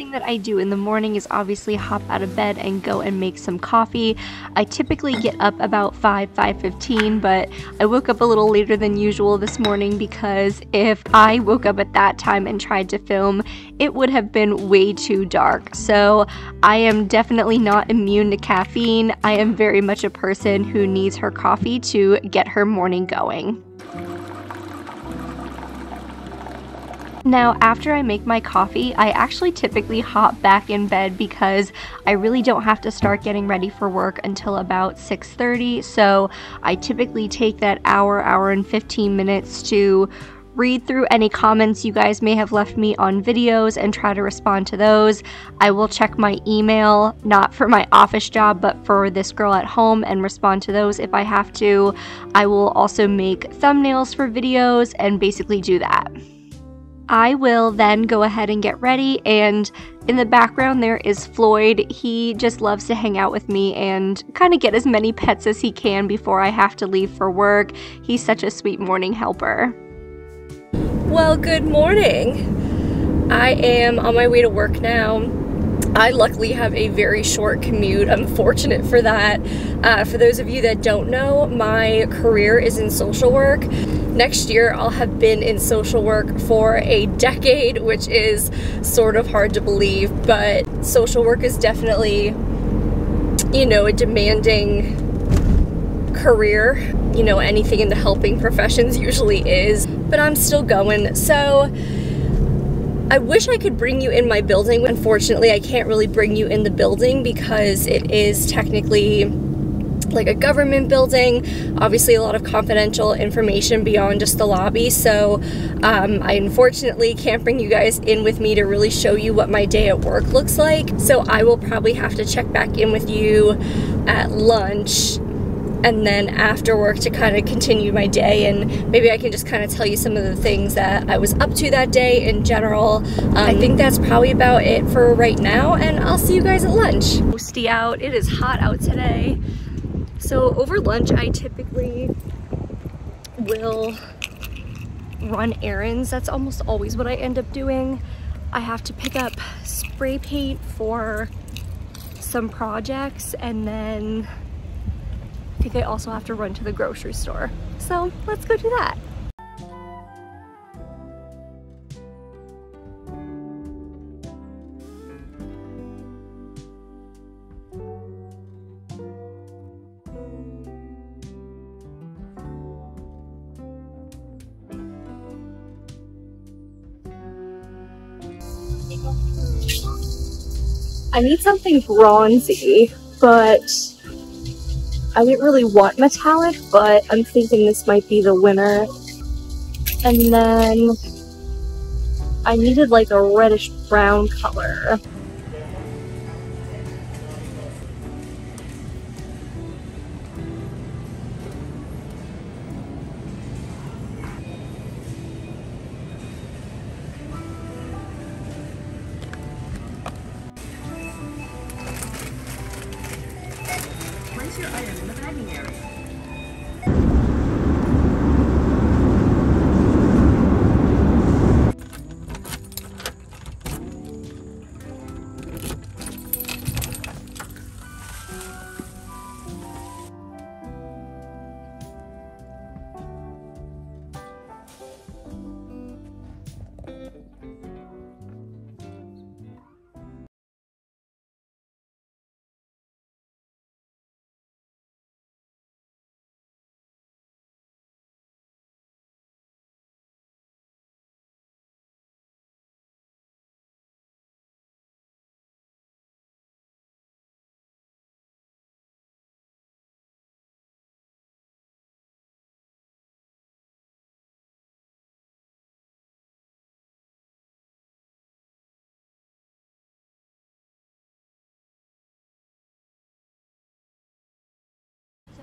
thing that I do in the morning is obviously hop out of bed and go and make some coffee. I typically get up about 5:15, but I woke up a little later than usual this morning because if I woke up at that time and tried to film, it would have been way too dark. So I am definitely not immune to caffeine. I am very much a person who needs her coffee to get her morning going. Now, after I make my coffee, I actually typically hop back in bed because I really don't have to start getting ready for work until about 6:30. So I typically take that hour and 15 minutes to read through any comments you guys may have left me on videos and try to respond to those. I will check my email, not for my office job, but for this girl at home, and respond to those if I have to. I will also make thumbnails for videos and basically do that. I will then go ahead and get ready, and in the background there is Floyd. He just loves to hang out with me and kind of get as many pets as he can before I have to leave for work. He's such a sweet morning helper. Well, good morning. I am on my way to work now. I luckily have a very short commute. I'm fortunate for that. For those of you that don't know, my career is in social work. Next year, I'll have been in social work for a decade, which is sort of hard to believe, but social work is definitely, you know, a demanding career. You know, anything in the helping professions usually is, but I'm still going. So I wish I could bring you in my building. Unfortunately, I can't really bring you in the building because it is technically like a government building. Obviously a lot of confidential information beyond just the lobby, so I unfortunately can't bring you guys in with me to really show you what my day at work looks like. So I will probably have to check back in with you at lunch and then after work to kind of continue my day, and maybe I can just kind of tell you some of the things that I was up to that day in general. I think that's probably about it for right now, and I'll see you guys at lunch. Toasty out. It is hot out today. So over lunch, I typically will run errands. That's almost always what I end up doing. I have to pick up spray paint for some projects, and then I think I also have to run to the grocery store. So let's go do that. I need something bronzy, but I didn't really want metallic, but I'm thinking this might be the winner. And then I needed like a reddish brown color. Place your item in the bagging area.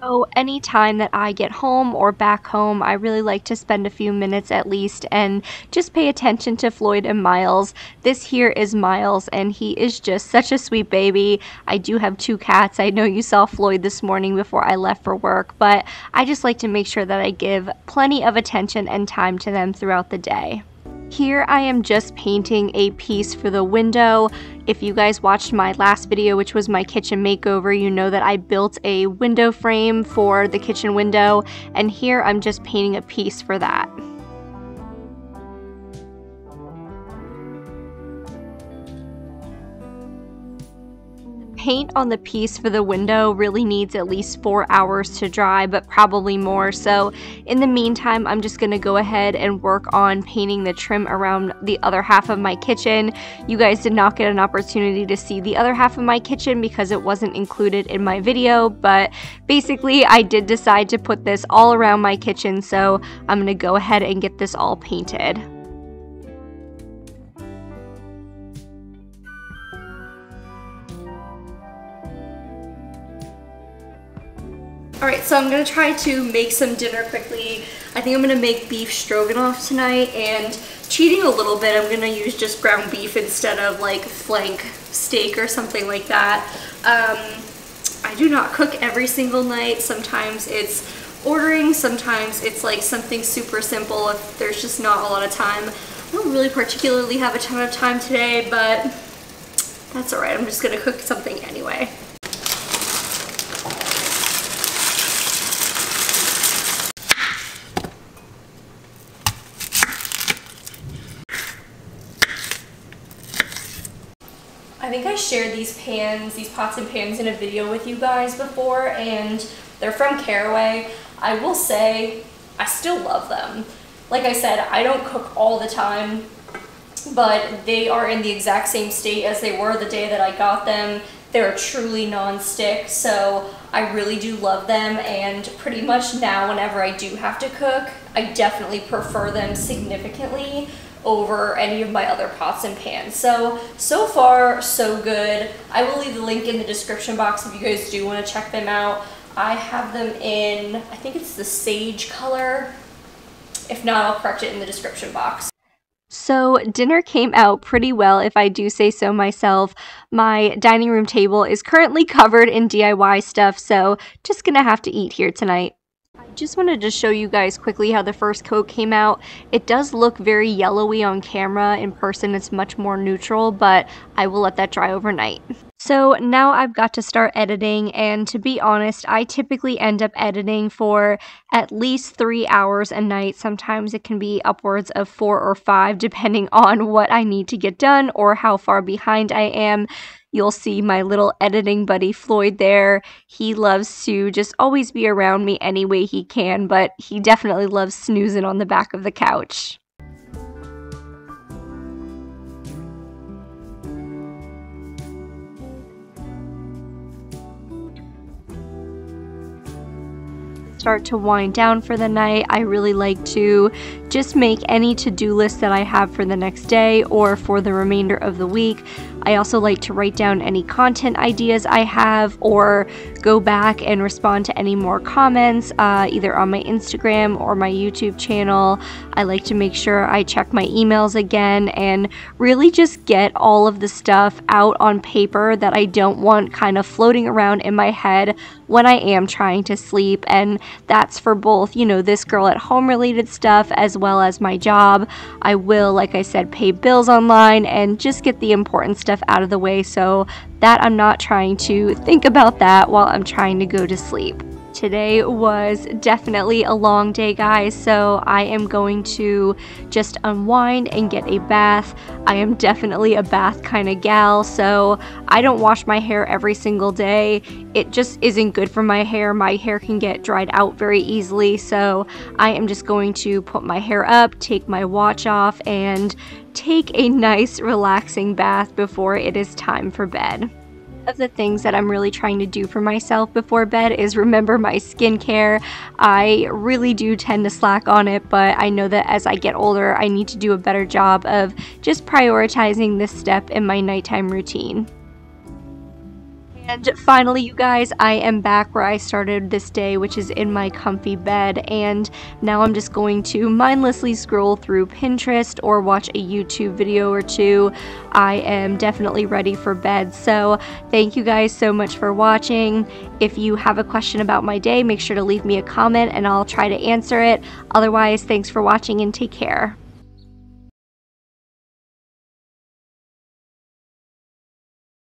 So anytime that I get home or back home, I really like to spend a few minutes at least and just pay attention to Floyd and Miles. This here is Miles, and he is just such a sweet baby. I do have two cats. I know you saw Floyd this morning before I left for work, but I just like to make sure that I give plenty of attention and time to them throughout the day. Here I am just painting a piece for the window. If you guys watched my last video, which was my kitchen makeover, you know that I built a window frame for the kitchen window, and here I'm just painting a piece for that. Paint on the piece for the window really needs at least 4 hours to dry, but probably more. So in the meantime, I'm just gonna go ahead and work on painting the trim around the other half of my kitchen. You guys did not get an opportunity to see the other half of my kitchen because it wasn't included in my video, but basically I did decide to put this all around my kitchen, so I'm gonna go ahead and get this all painted. Alright, so I'm going to try to make some dinner quickly. I think I'm going to make beef stroganoff tonight, and cheating a little bit, I'm going to use just ground beef instead of like flank steak or something like that. I do not cook every single night. Sometimes it's ordering, sometimes it's like something super simple if there's just not a lot of time. I don't really particularly have a ton of time today, but that's alright. I'm just going to cook something anyway. I think I shared these pots and pans in a video with you guys before, and they're from Caraway. I will say, I still love them. Like I said, I don't cook all the time, but they are in the exact same state as they were the day that I got them. They're truly non-stick, so I really do love them, and pretty much now whenever I do have to cook, I definitely prefer them significantly over any of my other pots and pans. So far, so good. I will leave the link in the description box if you guys do want to check them out. I have them in, I think it's the sage color. If not, I'll correct it in the description box. So dinner came out pretty well, if I do say so myself. My dining room table is currently covered in DIY stuff, so just gonna have to eat here tonight. Just wanted to show you guys quickly how the first coat came out. It does look very yellowy on camera. In person it's much more neutral, but I will let that dry overnight. So now I've got to start editing, and to be honest, I typically end up editing for at least 3 hours a night. Sometimes it can be upwards of 4 or 5 depending on what I need to get done or how far behind I am. You'll see my little editing buddy Floyd there. He loves to just always be around me any way he can, but he definitely loves snoozing on the back of the couch. Start to wind down for the night. I really like to just make any to-do list that I have for the next day or for the remainder of the week. I also like to write down any content ideas I have or go back and respond to any more comments either on my Instagram or my YouTube channel. I like to make sure I check my emails again and really just get all of the stuff out on paper that I don't want kind of floating around in my head when I am trying to sleep. And that's for both, you know, this girl at home related stuff as well as my job. I will, like I said, pay bills online and just get the important stuff out of the way so that I'm not trying to think about that while I'm trying to go to sleep. Today was definitely a long day, guys, so I am going to just unwind and get a bath. I am definitely a bath kind of gal, so I don't wash my hair every single day. It just isn't good for my hair. My hair can get dried out very easily, so I am just going to put my hair up, take my watch off, and take a nice relaxing bath before it is time for bed. Of the things that I'm really trying to do for myself before bed is remember my skincare. I really do tend to slack on it, but I know that as I get older, I need to do a better job of just prioritizing this step in my nighttime routine. And finally, you guys, I am back where I started this day, which is in my comfy bed, and now I'm just going to mindlessly scroll through Pinterest or watch a YouTube video or two. I am definitely ready for bed, so thank you guys so much for watching. If you have a question about my day, make sure to leave me a comment and I'll try to answer it. Otherwise, thanks for watching and take care.